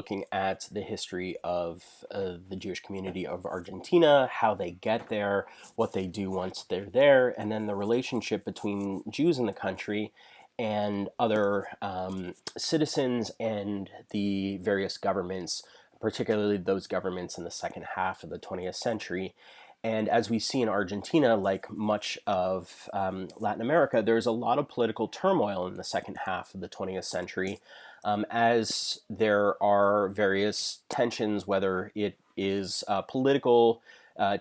looking at the history of the Jewish community of Argentina, how they get there, what they do once they're there, and then the relationship between Jews in the country and other citizens and the various governments, particularly those governments in the second half of the 20th century. And as we see in Argentina, like much of Latin America, there's a lot of political turmoil in the second half of the 20th century, as there are various tensions, whether it is political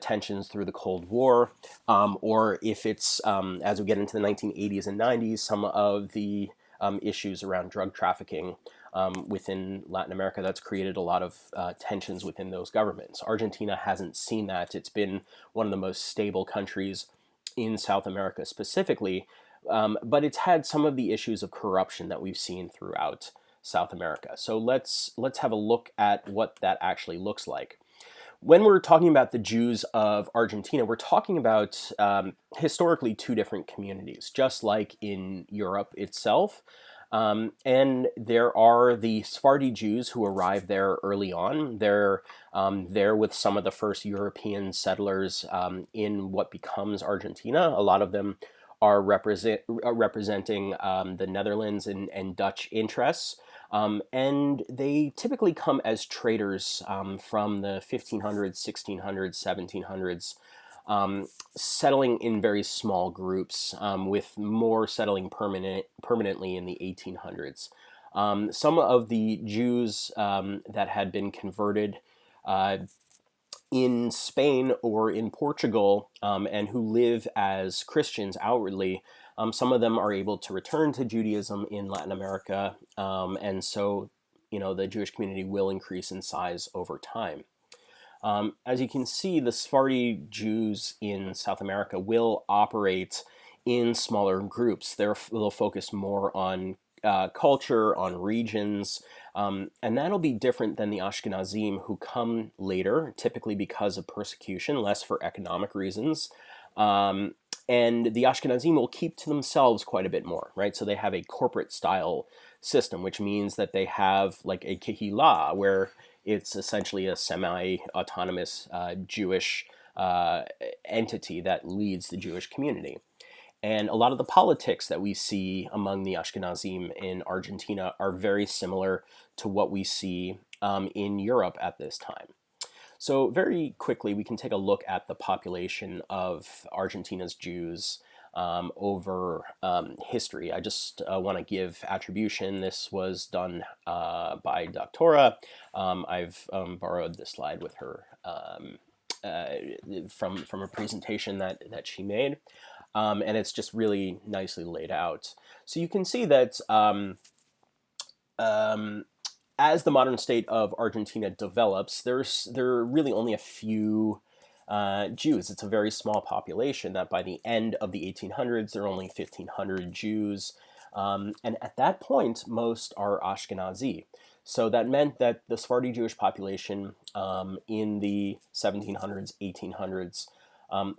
tensions through the Cold War, or if it's, as we get into the 1980s and 90s, some of the issues around drug trafficking within Latin America. That's created a lot of tensions within those governments. Argentina hasn't seen that. It's been one of the most stable countries in South America specifically, but it's had some of the issues of corruption that we've seen throughout South America. So let's have a look at what that actually looks like. When we're talking about the Jews of Argentina, we're talking about historically two different communities, just like in Europe itself. And there are the Sephardi Jews who arrived there early on. They're there with some of the first European settlers in what becomes Argentina. A lot of them are representing the Netherlands and Dutch interests. And they typically come as traders from the 1500s, 1600s, 1700s, settling in very small groups, with more settling permanently in the 1800s. Some of the Jews that had been converted in Spain or in Portugal, and who live as Christians outwardly, some of them are able to return to Judaism in Latin America, and so the Jewish community will increase in size over time. As you can see, the Sephardi Jews in South America will operate in smaller groups. They'll focus more on culture, on regions, and that'll be different than the Ashkenazim who come later, typically because of persecution, less for economic reasons. And the Ashkenazim will keep to themselves quite a bit more, right? So they have a corporate style system, which means that they have like a kehillah, where it's essentially a semi-autonomous Jewish entity that leads the Jewish community. And a lot of the politics that we see among the Ashkenazim in Argentina are very similar to what we see in Europe at this time. So very quickly, we can take a look at the population of Argentina's Jews over history. I just want to give attribution. This was done by Doctora. I've borrowed this slide with her from a presentation that she made. And it's just really nicely laid out. So you can see that as the modern state of Argentina develops, there are really only a few Jews. It's a very small population. That by the end of the 1800s, there are only 1,500 Jews. And at that point, most are Ashkenazi. So that meant that the Sephardi Jewish population in the 1700s, 1800s,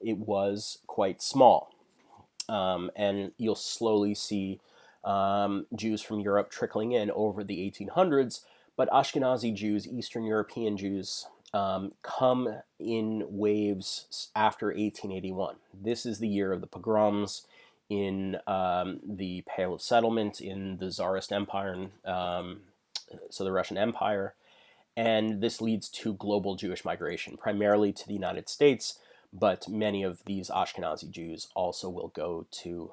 it was quite small. And you'll slowly see Jews from Europe trickling in over the 1800s, but Ashkenazi Jews, Eastern European Jews, come in waves after 1881. This is the year of the pogroms in the Pale of Settlement in the Tsarist Empire, so the Russian Empire, and this leads to global Jewish migration, primarily to the United States, but many of these Ashkenazi Jews also will go to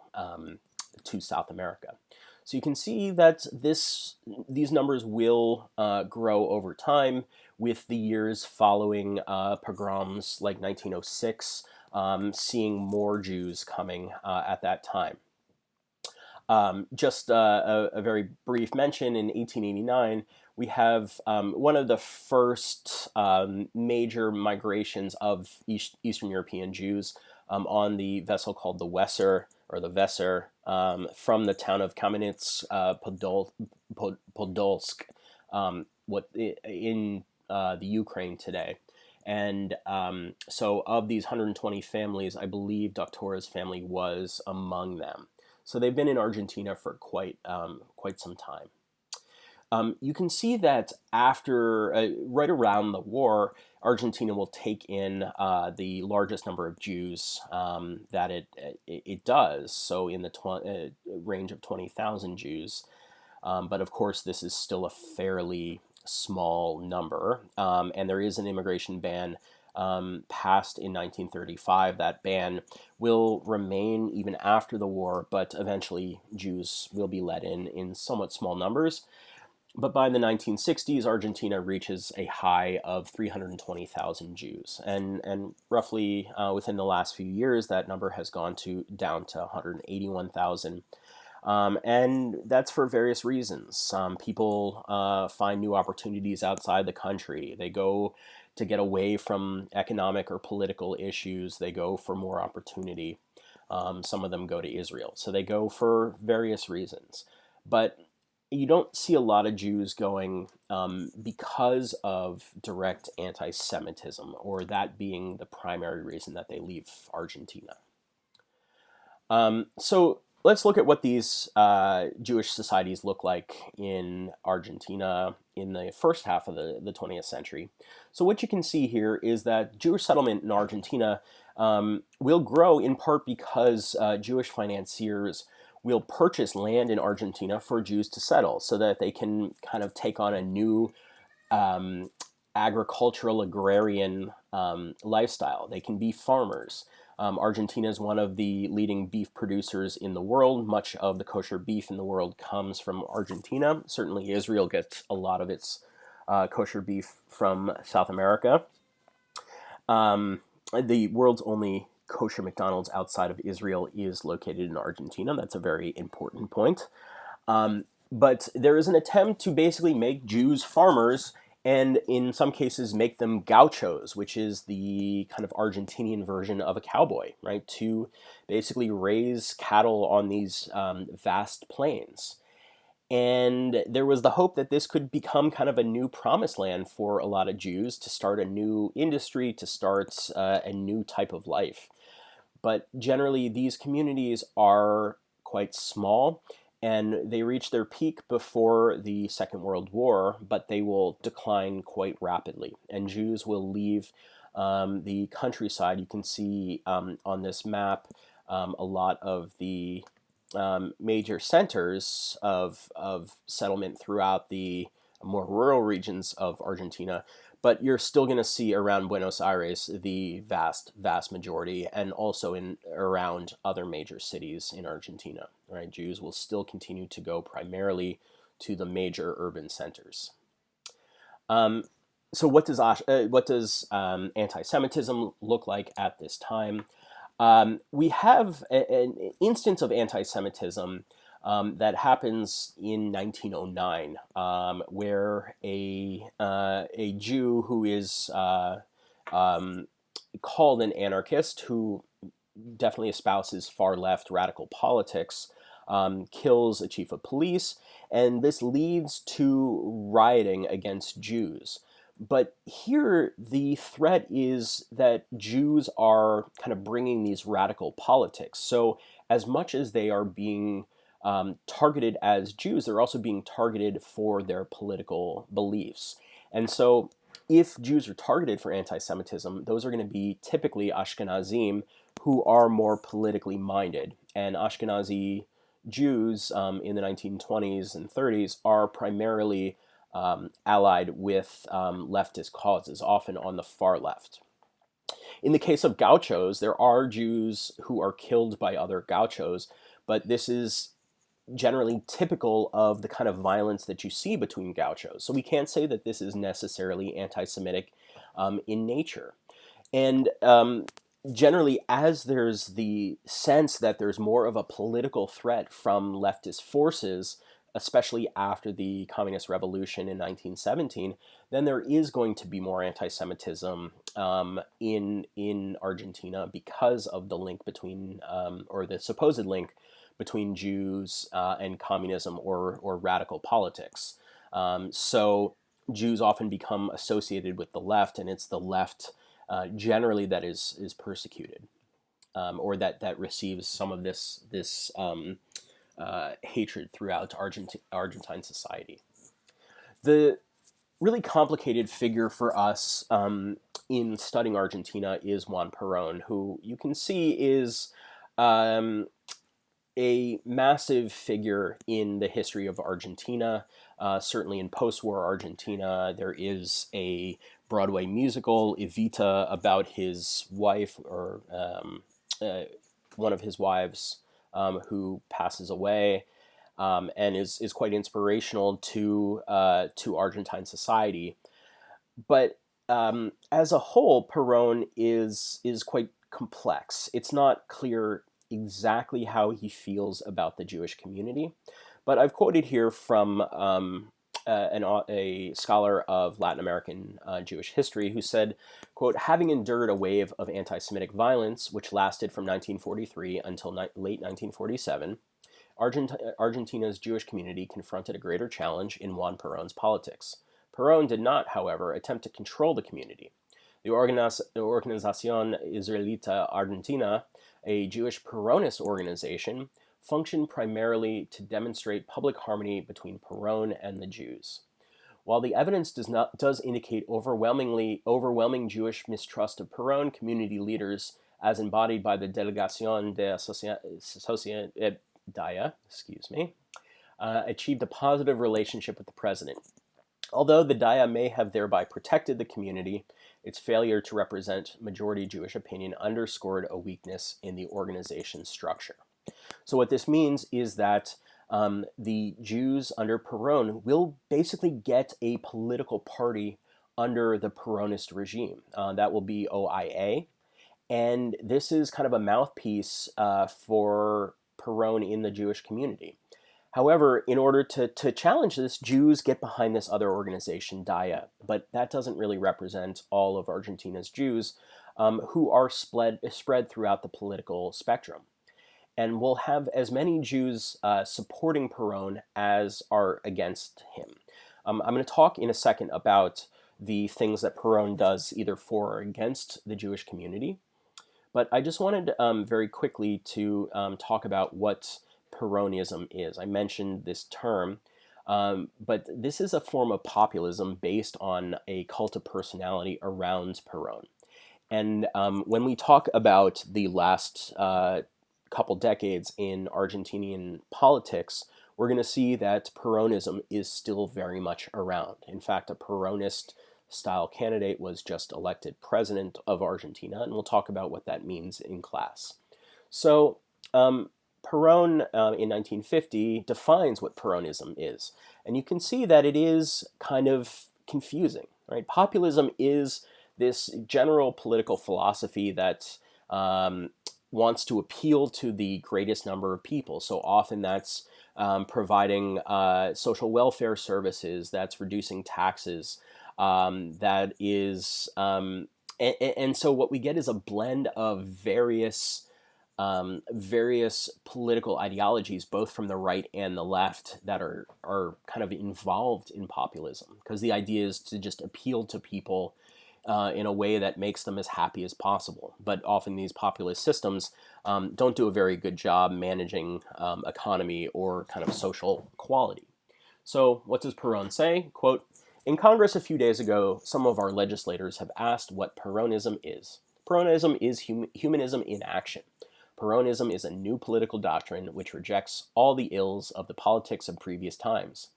South America. So you can see that these numbers will grow over time, with the years following pogroms like 1906, seeing more Jews coming at that time. Just a very brief mention, in 1889, we have one of the first major migrations of Eastern European Jews on the vessel called the Weser, or the Weser, from the town of Kamenets Podolsk, in the Ukraine today. And so of these 120 families, I believe Doctora's family was among them. So they've been in Argentina for quite some time. You can see that after, right around the war, Argentina will take in the largest number of Jews that it does. So in the range of 20,000 Jews. But of course, this is still a fairly small number, and there is an immigration ban passed in 1935. That ban will remain even after the war, but eventually Jews will be let in somewhat small numbers. But by the 1960s, Argentina reaches a high of 320,000 Jews, and roughly within the last few years, that number has gone down to 181,000. And that's for various reasons. People find new opportunities outside the country. They go to get away from economic or political issues. They go for more opportunity. Some of them go to Israel. So they go for various reasons. But you don't see a lot of Jews going because of direct anti Semitism, or that being the primary reason that they leave Argentina. So let's look at what these Jewish societies look like in Argentina in the first half of the 20th century. So what you can see here is that Jewish settlement in Argentina will grow in part because Jewish financiers will purchase land in Argentina for Jews to settle so that they can kind of take on a new um, agricultural agrarian lifestyle. They can be farmers. Argentina is one of the leading beef producers in the world. Much of the kosher beef in the world comes from Argentina. Certainly, Israel gets a lot of its kosher beef from South America. The world's only kosher McDonald's outside of Israel is located in Argentina. That's a very important point. But there is an attempt to basically make Jews farmers and in some cases make them gauchos, which is the kind of Argentinian version of a cowboy, right? To basically raise cattle on these vast plains. And there was the hope that this could become kind of a new promised land for a lot of Jews to start a new industry, to start a new type of life. But generally, these communities are quite small and they reach their peak before the Second World War, but they will decline quite rapidly. And Jews will leave the countryside. You can see on this map a lot of the major centers of settlement throughout the more rural regions of Argentina, but you're still going to see around Buenos Aires the vast majority, and also in around other major cities in Argentina. Right, Jews will still continue to go primarily to the major urban centers. Um, so, what does anti-Semitism look like at this time? We have an instance of anti-Semitism that happens in 1909, where a Jew who is um, called an anarchist, who definitely espouses far left radical politics, kills a chief of police, and this leads to rioting against Jews. But here, the threat is that Jews are kind of bringing these radical politics. So, as much as they are being targeted as Jews, they're also being targeted for their political beliefs. And so, if Jews are targeted for anti Semitism, those are going to be typically Ashkenazim who are more politically minded. And Ashkenazi Jews in the 1920s and 30s are primarily allied with leftist causes, often on the far left. In the case of gauchos, there are Jews who are killed by other gauchos, but this is generally typical of the kind of violence that you see between gauchos. So we can't say that this is necessarily anti-Semitic in nature. And generally, as there's the sense that there's more of a political threat from leftist forces, especially after the Communist Revolution in 1917, then there is going to be more anti-Semitism in Argentina because of the link between, or the supposed link between Jews and communism or radical politics. So Jews often become associated with the left, and it's the left generally that is persecuted, or that receives some of this hatred throughout Argentine society. The really complicated figure for us in studying Argentina is Juan Perón, who you can see is um, a massive figure in the history of Argentina. Certainly in post-war Argentina, there is a Broadway musical, Evita, about his wife or uh, one of his wives who passes away, and is quite inspirational to Argentine society. But as a whole, Perón is quite complex. It's not clear exactly how he feels about the Jewish community, but I've quoted here from a scholar of Latin American Jewish history who said, quote, having endured a wave of anti-Semitic violence, which lasted from 1943 until late 1947, Argentina's Jewish community confronted a greater challenge in Juan Perón's politics. Perón did not, however, attempt to control the community. The Organización Israelita Argentina, a Jewish Peronist organization, functioned primarily to demonstrate public harmony between Perón and the Jews. While the evidence does indicate overwhelming Jewish mistrust of Perón, community leaders, as embodied by the Delegación de Daya, achieved a positive relationship with the president. Although the Daya may have thereby protected the community, its failure to represent majority Jewish opinion underscored a weakness in the organization's structure. So what this means is that the Jews under Perón will basically get a political party under the Peronist regime. That will be OIA. And this is kind of a mouthpiece for Perón in the Jewish community. However, in order to challenge this, Jews get behind this other organization, Daya, but that doesn't really represent all of Argentina's Jews who are spread throughout the political spectrum. And we'll have as many Jews supporting Perón as are against him. I'm going to talk in a second about the things that Perón does either for or against the Jewish community. But I just wanted very quickly to talk about what Peronism is. I mentioned this term, but this is a form of populism based on a cult of personality around Perón. And when we talk about the last couple decades in Argentinian politics, we're going to see that Peronism is still very much around. In fact, a Peronist style candidate was just elected president of Argentina, and we'll talk about what that means in class. So Perón in 1950 defines what Peronism is, and you can see that it is kind of confusing, right? Populism is this general political philosophy that wants to appeal to the greatest number of people. So often that's providing social welfare services, that's reducing taxes, that is, and so what we get is a blend of various political ideologies, both from the right and the left, that are kind of involved in populism, because the idea is to just appeal to people in a way that makes them as happy as possible. But often these populist systems don't do a very good job managing economy or kind of social equality. So what does Perón say? Quote, in Congress a few days ago, some of our legislators have asked what Peronism is. Peronism is humanism in action. Peronism is a new political doctrine which rejects all the ills of the politics of previous times.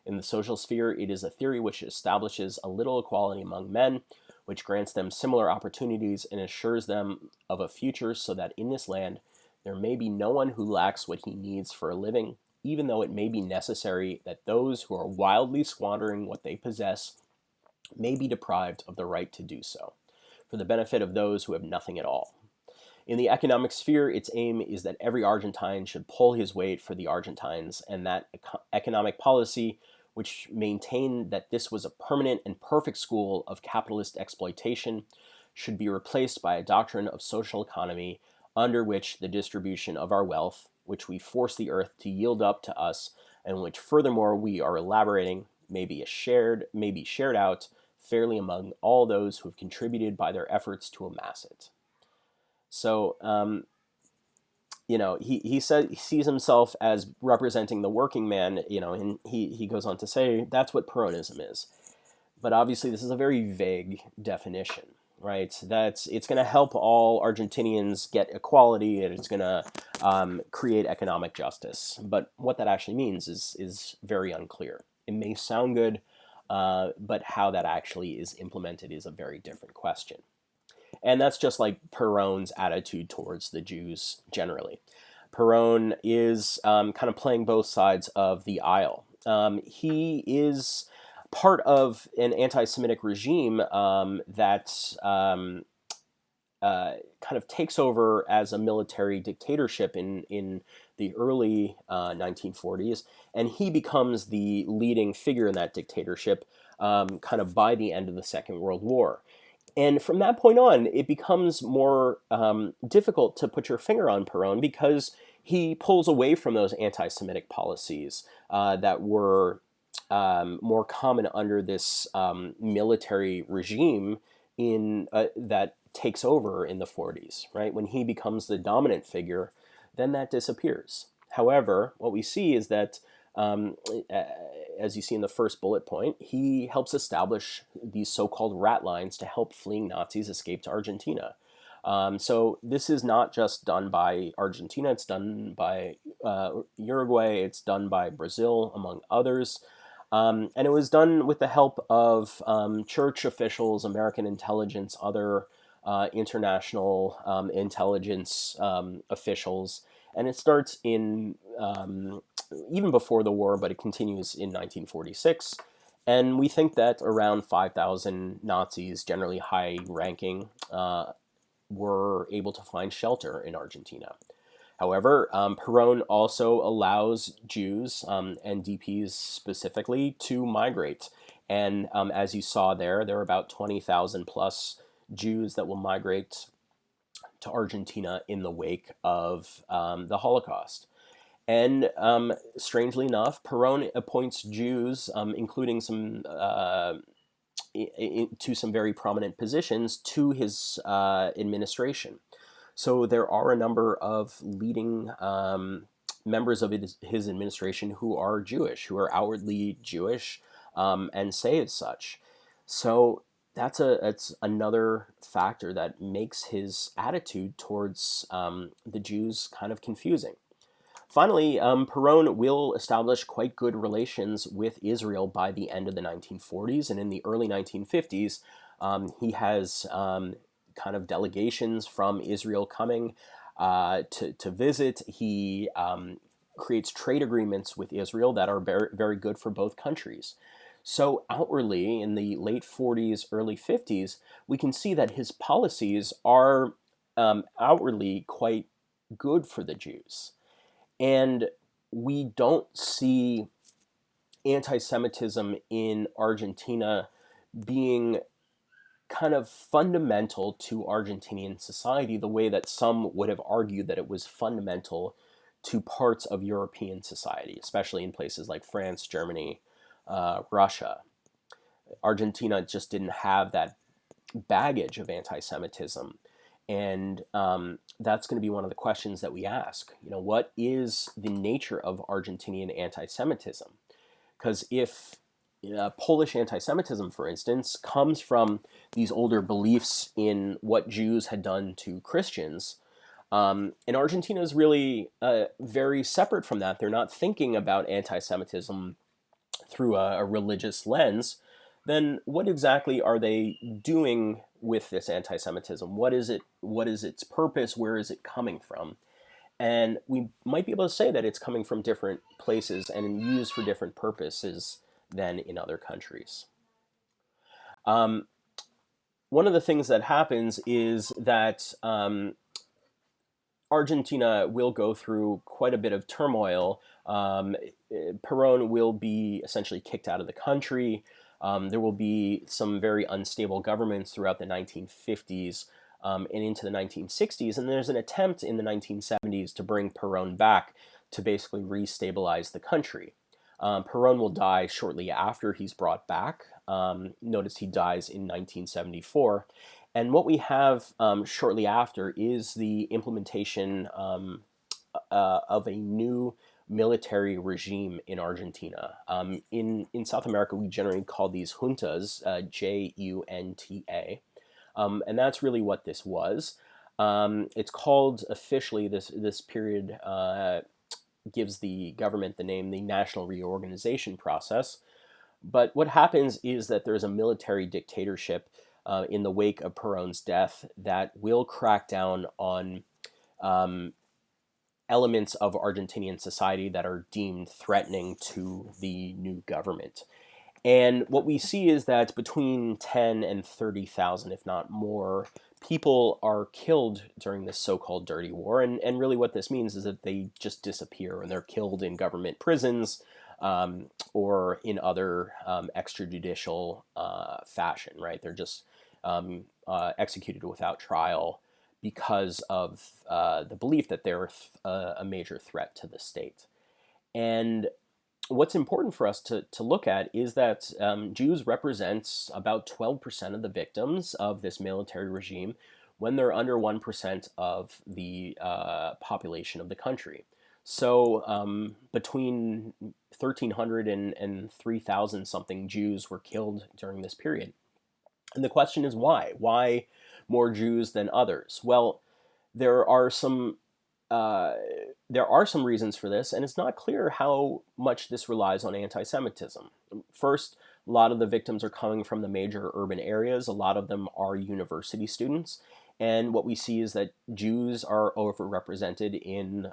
In the social sphere, it is a theory which establishes a little equality among men, which grants them similar opportunities and assures them of a future so that in this land there may be no one who lacks what he needs for a living, even though it may be necessary that those who are wildly squandering what they possess may be deprived of the right to do so, for the benefit of those who have nothing at all. In the economic sphere, its aim is that every Argentine should pull his weight for the Argentines, and that economic policy which maintained that this was a permanent and perfect school of capitalist exploitation should be replaced by a doctrine of social economy under which the distribution of our wealth, which we force the earth to yield up to us, and which furthermore we are elaborating, may be shared out fairly among all those who have contributed by their efforts to amass it. So he said he sees himself as representing the working man, and he goes on to say that's what Peronism is. But obviously, this is a very vague definition, right? That's it's going to help all Argentinians get equality, and it's going to create economic justice. But what that actually means is very unclear. It may sound good, but how that actually is implemented is a very different question. And that's just like Perón's attitude towards the Jews generally. Perón is kind of playing both sides of the aisle. He is part of an anti-Semitic regime that kind of takes over as a military dictatorship in the early 1940s, and he becomes the leading figure in that dictatorship kind of by the end of the Second World War. And from that point on, it becomes more difficult to put your finger on Perón because he pulls away from those anti-Semitic policies that were more common under this military regime that takes over in the 40s, right? When he becomes the dominant figure, then that disappears. However, what we see is that, as you see in the first bullet point, he helps establish these so-called rat lines to help fleeing Nazis escape to Argentina. So this is not just done by Argentina, it's done by Uruguay, it's done by Brazil, among others. And it was done with the help of church officials, American intelligence, other international intelligence officials. And it starts in even before the war, but it continues in 1946. And we think that around 5,000 Nazis, generally high-ranking, were able to find shelter in Argentina. However, Perón also allows Jews and DPs specifically to migrate. And as you saw there are about 20,000 plus Jews that will migrate to Argentina in the wake of the Holocaust. And strangely enough, Perón appoints Jews, including some to some very prominent positions, to his administration. So there are a number of leading members of his administration who are Jewish, who are outwardly Jewish, and say as such. So that's another factor that makes his attitude towards the Jews kind of confusing. Finally, Perón will establish quite good relations with Israel by the end of the 1940s, and in the early 1950s, he has kind of delegations from Israel coming to visit. He creates trade agreements with Israel that are very, very good for both countries. So outwardly, in the late 40s, early 50s, we can see that his policies are outwardly quite good for the Jews. And we don't see anti-Semitism in Argentina being kind of fundamental to Argentinian society the way that some would have argued that it was fundamental to parts of European society, especially in places like France, Germany, Russia. Argentina just didn't have that baggage of anti-Semitism. And that's going to be one of the questions that we ask. What is the nature of Argentinian anti-Semitism? Because if Polish anti-Semitism, for instance, comes from these older beliefs in what Jews had done to Christians, and Argentina is really very separate from that. They're not thinking about anti-Semitism through a religious lens. Then what exactly are they doing with this anti-Semitism? What is it? What is its purpose? Where is it coming from? And we might be able to say that it's coming from different places and used for different purposes than in other countries. One of the things that happens is that Argentina will go through quite a bit of turmoil. Perón will be essentially kicked out of the country. There will be some very unstable governments throughout the 1950s and into the 1960s. And there's an attempt in the 1970s to bring Perón back to basically restabilize the country. Perón will die shortly after he's brought back. Notice he dies in 1974. And what we have shortly after is the implementation of a new military regime in Argentina. In South America, we generally call these juntas, Junta, and that's really what this was. It's called officially this period gives the government the name the National Reorganization Process. But what happens is that there's a military dictatorship in the wake of Perón's death that will crack down on um, elements of Argentinian society that are deemed threatening to the new government. And what we see is that between 10 and 30,000, if not more, people are killed during this so-called dirty war. And really what this means is that they just disappear and they're killed in government prisons or in other extrajudicial fashion, right? They're just executed without trial because of the belief that they're a major threat to the state. And what's important for us to look at is that Jews represent about 12% of the victims of this military regime when they're under 1% of the population of the country. So between 1,300 and 3,000 something Jews were killed during this period. And the question is why? Why more Jews than others? Well, there are some reasons for this, and it's not clear how much this relies on anti-Semitism. First, a lot of the victims are coming from the major urban areas. A lot of them are university students. And what we see is that Jews are overrepresented in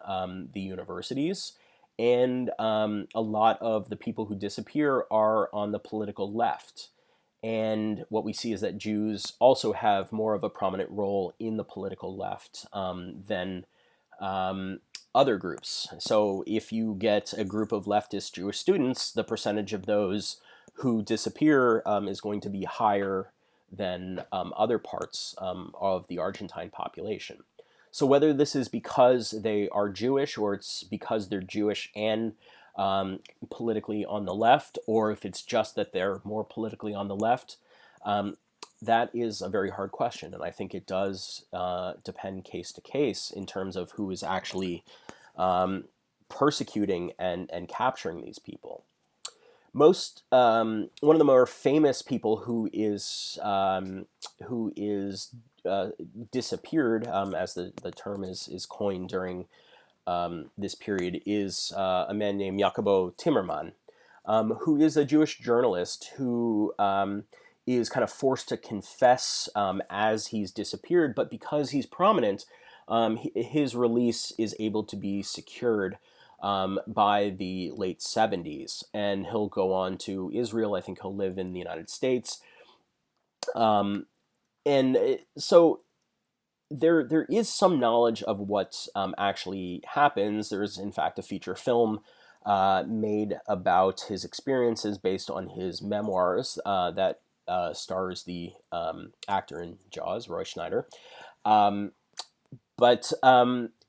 the universities. And a lot of the people who disappear are on the political left. And what we see is that Jews also have more of a prominent role in the political left than other groups. So if you get a group of leftist Jewish students, the percentage of those who disappear is going to be higher than other parts of the Argentine population. So whether this is because they are Jewish or it's because they're Jewish and politically on the left, or if it's just that they're more politically on the left, that is a very hard question, and I think it does depend case to case in terms of who is actually persecuting and capturing these people. One of the more famous people who is disappeared, as the term is coined during this period, is a man named Jacobo Timmerman, who is a Jewish journalist who is kind of forced to confess as he's disappeared, but because he's prominent, his release is able to be secured by the late 70s, and he'll go on to Israel. I think he'll live in the United States. So there is some knowledge of what actually happens. There's, in fact, a feature film made about his experiences based on his memoirs that stars the actor in Jaws, Roy Schneider. But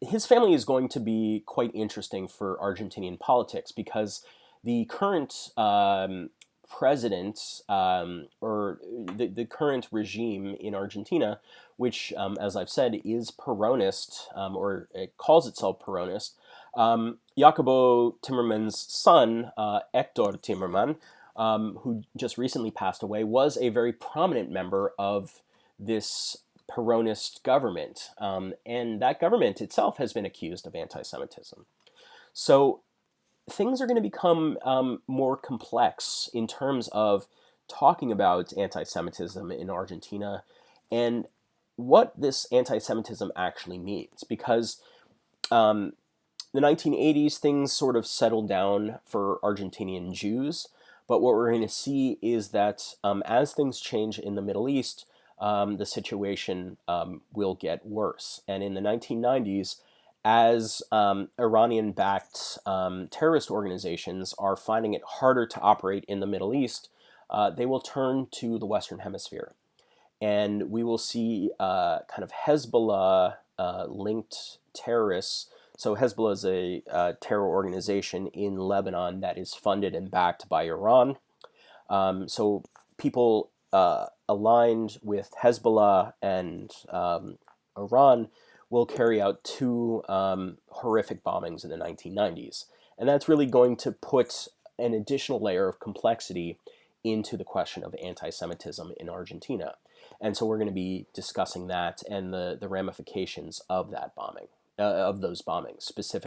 his family is going to be quite interesting for Argentinian politics because the current president or the current regime in Argentina, which, as I've said, is Peronist, or it calls itself Peronist, Jacobo Timmerman's son, Hector Timmerman, who just recently passed away, was a very prominent member of this Peronist government. And that government itself has been accused of anti-Semitism. So things are going to become more complex in terms of talking about anti-Semitism in Argentina and what this anti-Semitism actually means. Because the 1980s, things sort of settled down for Argentinian Jews. But what we're going to see is that as things change in the Middle East, the situation will get worse. And in the 1990s, as Iranian-backed terrorist organizations are finding it harder to operate in the Middle East, they will turn to the Western Hemisphere. And we will see kind of Hezbollah-linked terrorists. So Hezbollah is a terror organization in Lebanon that is funded and backed by Iran. So people aligned with Hezbollah and Iran will carry out two horrific bombings in the 1990s. And that's really going to put an additional layer of complexity into the question of anti-Semitism in Argentina. And so we're going to be discussing that and the ramifications of that bombing, of those bombings, specifically